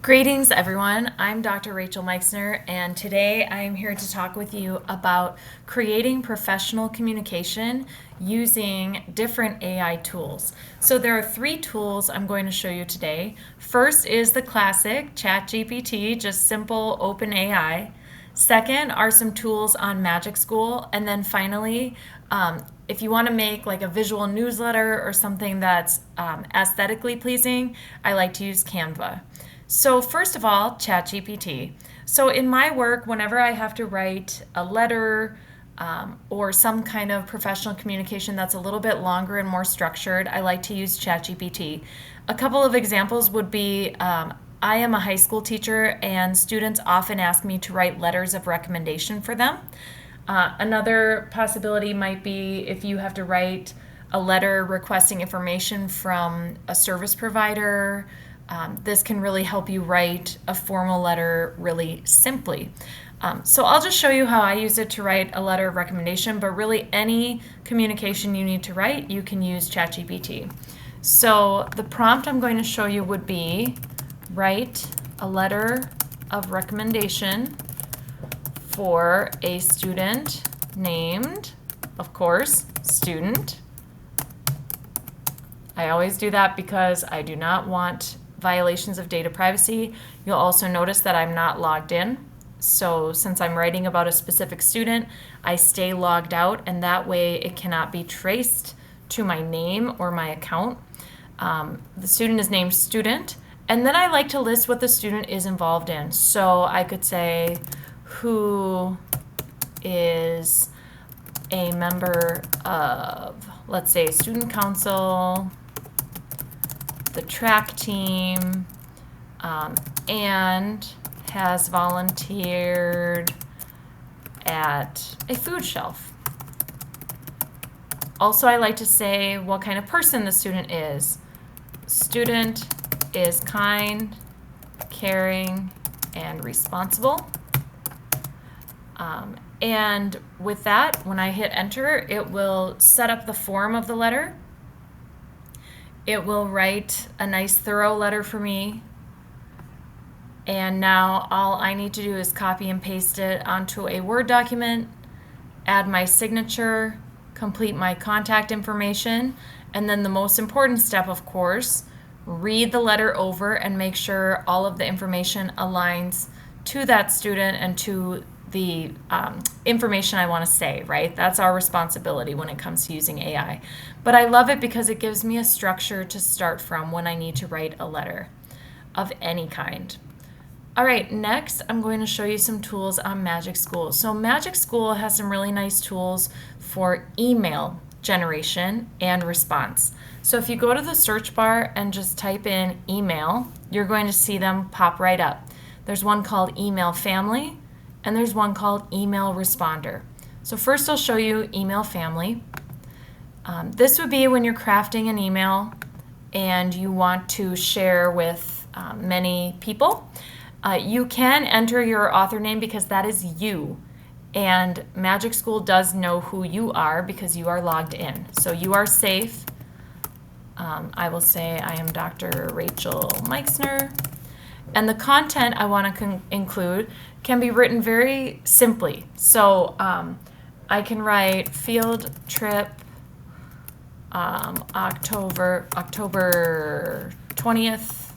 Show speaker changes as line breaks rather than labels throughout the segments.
Greetings, everyone. I'm Dr. Rachel Meixner, and today I am here to talk with you about creating professional communication using different AI tools. So there are three tools I'm going to show you today. First is the classic ChatGPT, just simple open AI. Second are some tools on Magic School, and then finally, if you want to make like a visual newsletter or something that's aesthetically pleasing, I like to use Canva. So first of all, ChatGPT. So in my work, whenever I have to write a letter or some kind of professional communication that's a little bit longer and more structured, I like to use ChatGPT. A couple of examples would be I am a high school teacher and students often ask me to write letters of recommendation for them. Another possibility might be if you have to write a letter requesting information from a service provider. This can really help you write a formal letter really simply. So I'll just show you how I use it to write a letter of recommendation, but really any communication you need to write, you can use ChatGPT. So the prompt I'm going to show you would be write a letter of recommendation for a student named, of course, student. I always do that because I do not want violations of data privacy. You'll also notice that I'm not logged in. So since I'm writing about a specific student, I stay logged out, and that way it cannot be traced to my name or my account. The student is named student, and then I like to list what the student is involved in. So I could say who is a member of, let's say, student council, the track team, and has volunteered at a food shelf. Also, I like to say what kind of person the student is. Student is kind, caring, and responsible. And with that, when I hit enter, it will set up the form of the letter. It will write a nice thorough letter for me. And now all I need to do is copy and paste it onto a Word document, add my signature, complete my contact information, and then the most important step, of course, read the letter over and make sure all of the information aligns to that student and to the information I want to say, right? That's our responsibility when it comes to using AI. But I love it because it gives me a structure to start from when I need to write a letter of any kind. All right, next I'm going to show you some tools on Magic School. So Magic School has some really nice tools for email generation and response. So if you go to the search bar and just type in email, you're going to see them pop right up. There's one called Email Family, and there's one called Email Responder. So first I'll show you Email Family. This would be when you're crafting an email and you want to share with many people. You can enter your author name because that is you. And Magic School does know who you are because you are logged in. So you are safe. I will say I am Dr. Rachel Meixner. And the content I want to include can be written very simply. So I can write field trip October 20th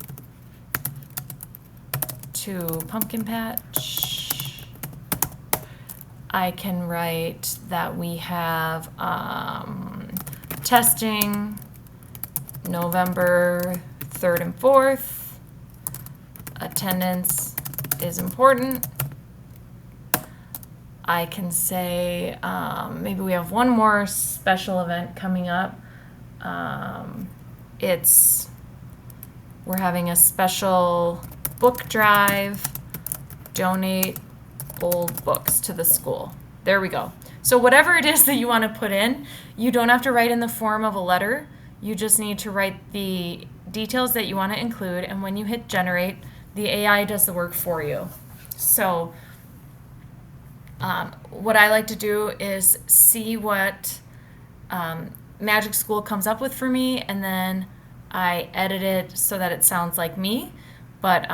to Pumpkin Patch. I can write that we have testing November 3rd and 4th. Attendance is important. I can say maybe we have one more special event coming up. We're having a special book drive, donate old books to the school. There we go. So whatever it is that you want to put in, you don't have to write in the form of a letter. You just need to write the details that you want to include, and when you hit generate, the AI does the work for you. So what I like to do is see what Magic School comes up with for me, and then I edit it so that it sounds like me. But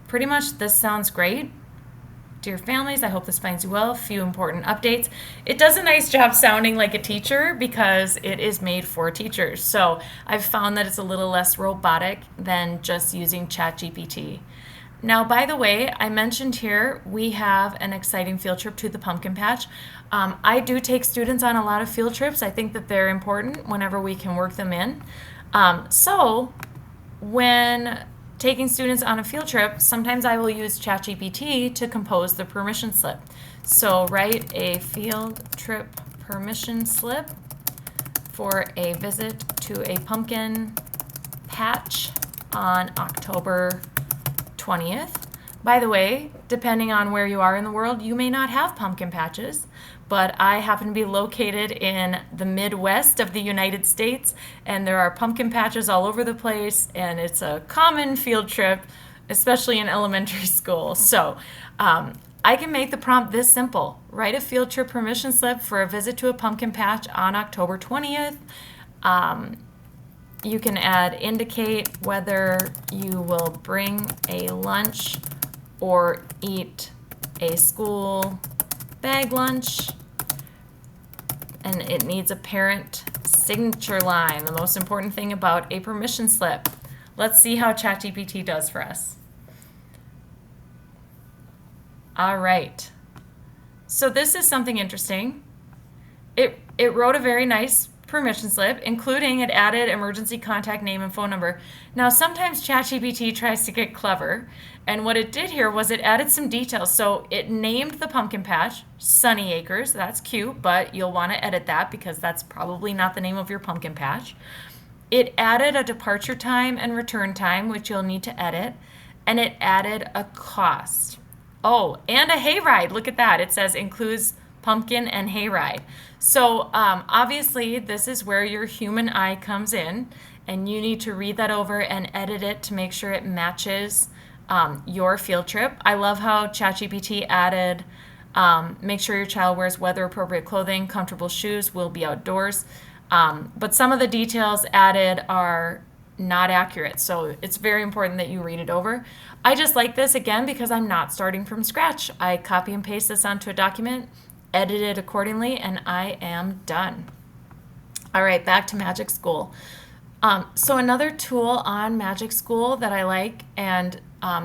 pretty much this sounds great. Dear families, I hope this finds you well. A few important updates. It does a nice job sounding like a teacher because it is made for teachers. So I've found that it's a little less robotic than just using ChatGPT. Now, by the way, I mentioned here we have an exciting field trip to the pumpkin patch. I do take students on a lot of field trips. I think that they're important whenever we can work them in. So when taking students on a field trip, sometimes I will use ChatGPT to compose the permission slip. So write a field trip permission slip for a visit to a pumpkin patch on October 20th. By the way, depending on where you are in the world, you may not have pumpkin patches, but I happen to be located in the Midwest of the United States, and there are pumpkin patches all over the place, and it's a common field trip, especially in elementary school. So I can make the prompt this simple. Write a field trip permission slip for a visit to a pumpkin patch on October 20th. You can indicate whether you will bring a lunch or eat a school bag lunch, and it needs a parent signature line, the most important thing about a permission slip. Let's see how ChatGPT does for us. All right. So this is something interesting. It wrote a very nice permission slip, including it added emergency contact name and phone number. Now, sometimes ChatGPT tries to get clever, and what it did here was it added some details. So it named the pumpkin patch Sunny Acres. That's cute, but you'll want to edit that because that's probably not the name of your pumpkin patch. It added a departure time and return time, which you'll need to edit, and it added a cost. Oh, and a hayride. Look at that. It says includes pumpkin and hayride. So obviously this is where your human eye comes in, and you need to read that over and edit it to make sure it matches your field trip. I love how ChatGPT added make sure your child wears weather appropriate clothing, comfortable shoes, will be outdoors. But some of the details added are not accurate, so it's very important that you read it over. I just like this again because I'm not starting from scratch. I copy and paste this onto a document, edit it accordingly, and I am done. All right, back to Magic School. So another tool on Magic School that I like, and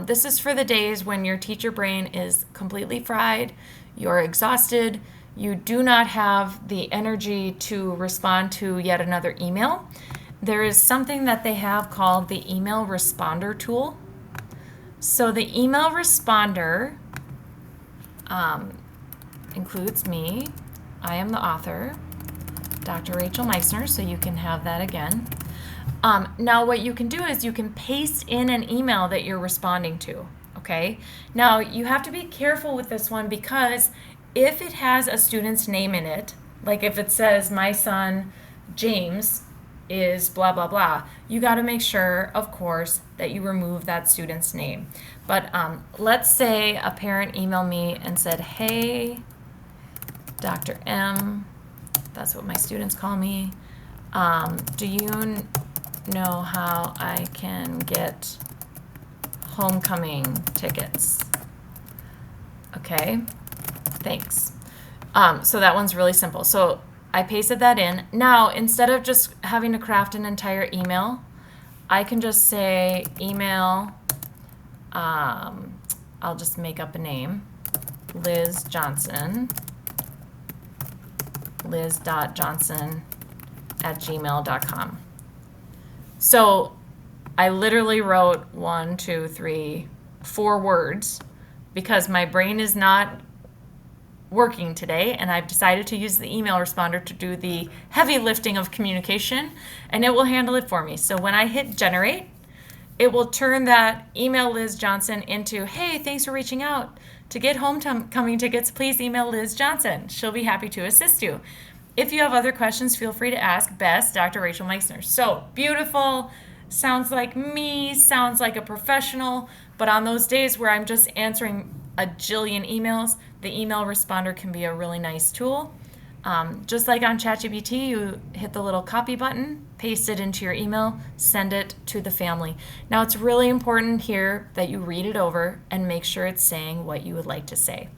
this is for the days when your teacher brain is completely fried, you're exhausted, you do not have the energy to respond to yet another email. There is something that they have called the email responder tool. So the email responder includes me. I am the author, Dr. Rachel Meissner, so you can have that again. Now what you can do is you can paste in an email that you're responding to, okay? Now you have to be careful with this one because if it has a student's name in it, like if it says my son James is blah, blah, blah, you got to make sure, of course, that you remove that student's name. But let's say a parent emailed me and said, hey, Dr. M, that's what my students call me, do you know how I can get homecoming tickets? Okay, thanks. So that one's really simple. So I pasted that in. Now, instead of just having to craft an entire email, I can just say email, I'll just make up a name, Liz Johnson, liz.johnson@gmail.com. So I literally wrote 1, 2, 3, 4 words because my brain is not working today, and I've decided to use the email responder to do the heavy lifting of communication, and it will handle it for me. So when I hit generate, it will turn that email Liz Johnson into, hey, thanks for reaching out. To get homecoming tickets, please email Liz Johnson. She'll be happy to assist you. If you have other questions, feel free to ask Best, Dr. Rachel Meissner. So beautiful, sounds like me, sounds like a professional, but on those days where I'm just answering a jillion emails, the email responder can be a really nice tool. Just like on ChatGPT, you hit the little copy button, paste it into your email, send it to the family. Now, it's really important here that you read it over and make sure it's saying what you would like to say.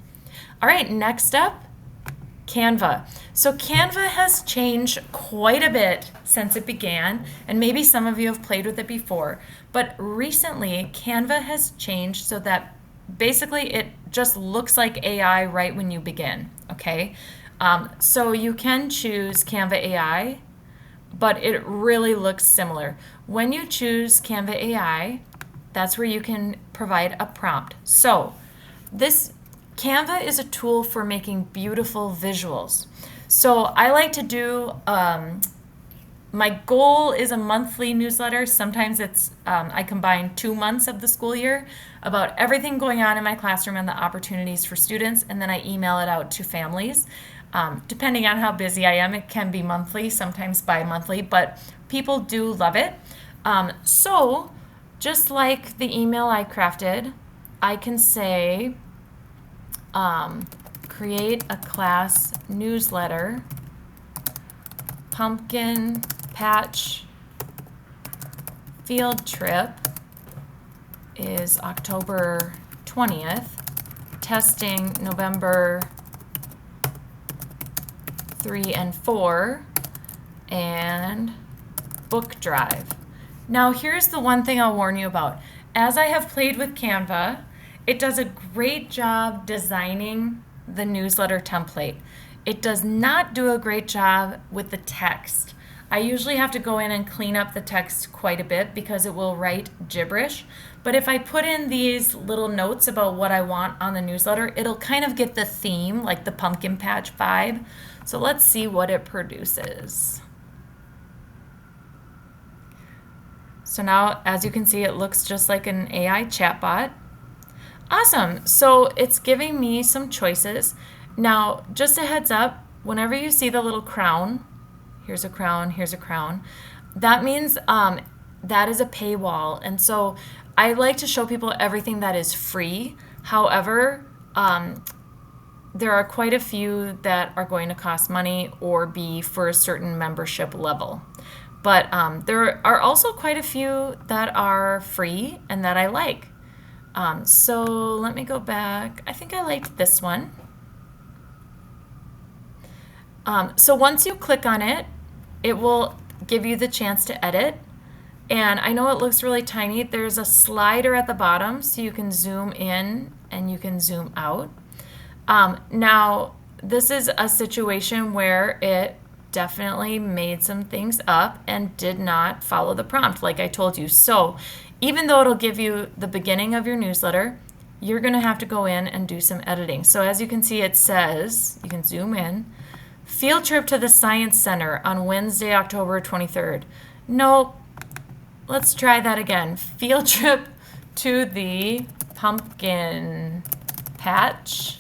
All right, next up, Canva. So Canva has changed quite a bit since it began, and maybe some of you have played with it before, but recently Canva has changed so that basically it just looks like AI right when you begin, okay? So you can choose Canva AI, but it really looks similar. When you choose Canva AI, that's where you can provide a prompt. So this Canva is a tool for making beautiful visuals. So I like to do, my goal is a monthly newsletter. Sometimes it's, I combine 2 months of the school year about everything going on in my classroom and the opportunities for students, and then I email it out to families. Depending on how busy I am, it can be monthly, sometimes bi-monthly, but people do love it. So just like the email I crafted, I can say, create a class newsletter, pumpkin patch field trip is October 20th, testing November 3 and 4, and book drive. Now here's the one thing I'll warn you about. As I have played with Canva, it does a great job designing the newsletter template. It does not do a great job with the text. I usually have to go in and clean up the text quite a bit because it will write gibberish. But if I put in these little notes about what I want on the newsletter, it'll kind of get the theme, like the pumpkin patch vibe. So let's see what it produces. So now, as you can see, it looks just like an AI chatbot. Awesome. So it's giving me some choices. Now, just a heads up, whenever you see the little crown, here's a crown, here's a crown, that means that is a paywall. And so I like to show people everything that is free. However, there are quite a few that are going to cost money or be for a certain membership level. But there are also quite a few that are free and that I like. So let me go back. I think I liked this one. So once you click on it, it will give you the chance to edit. And I know it looks really tiny. There's a slider at the bottom so you can zoom in and you can zoom out. Now, this is a situation where it definitely made some things up and did not follow the prompt like I told you. So even though it'll give you the beginning of your newsletter, you're going to have to go in and do some editing. So as you can see, it says, you can zoom in, field trip to the Science Center on Wednesday, October 23rd. Nope. Let's try that again. Field trip to the pumpkin patch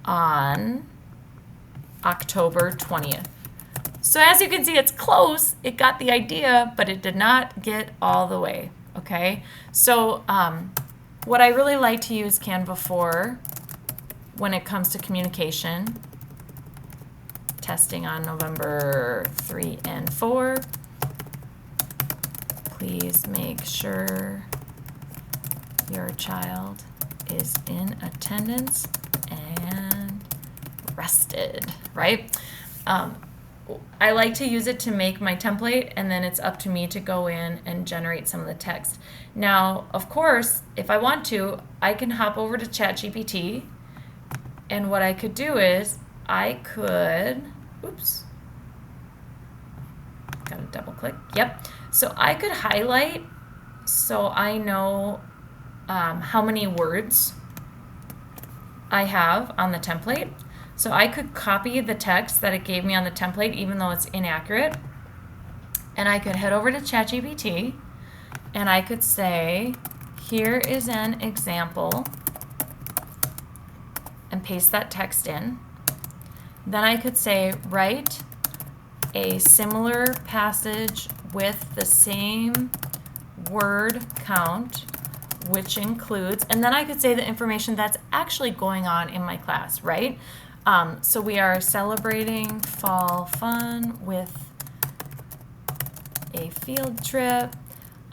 on October 20th. So as you can see, it's close. It got the idea, but it did not get all the way. Okay. So what I really like to use Canva for when it comes to communication, testing on November 3 and 4. Please make sure your child is in attendance and rested, right? I like to use it to make my template, and then it's up to me to go in and generate some of the text. Now, of course, if I want to, I can hop over to ChatGPT, and what I could do is I could, oops, got to double click, yep. So I could highlight so I know how many words I have on the template. So I could copy the text that it gave me on the template, even though it's inaccurate. And I could head over to ChatGPT and I could say, here is an example, and paste that text in. Then I could say, write a similar passage with the same word count, which includes, and then I could say the information that's actually going on in my class, right? So we are celebrating fall fun with a field trip.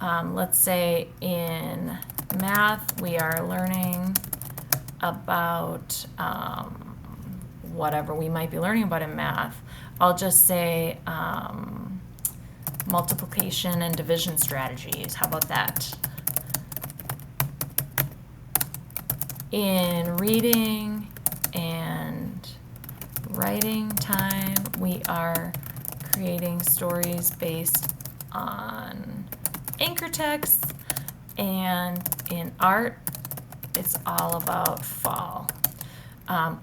Let's say in math we are learning about whatever we might be learning about in math. I'll just say multiplication and division strategies. How about that? In reading and writing time, we are creating stories based on anchor texts, and in art, it's all about fall. I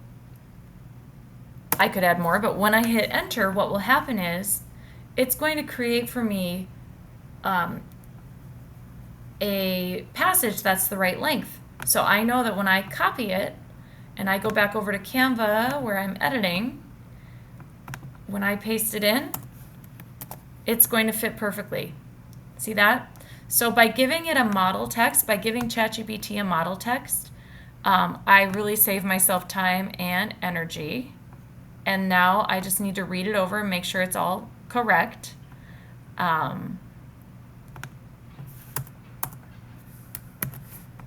could add more, but when I hit enter, what will happen is it's going to create for me a passage that's the right length. So I know that when I copy it and I go back over to Canva where I'm editing, when I paste it in, it's going to fit perfectly. See that? So by giving it a model text, by giving ChatGPT a model text, I really save myself time and energy. And now I just need to read it over and make sure it's all correct.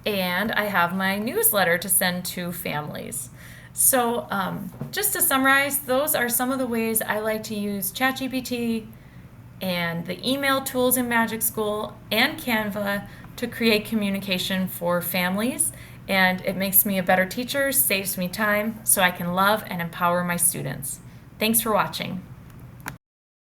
And I have my newsletter to send to families. So just to summarize, those are some of the ways I like to use ChatGPT and the email tools in Magic School and Canva to create communication for families. And it makes me a better teacher, saves me time, so I can love and empower my students. Thanks for watching.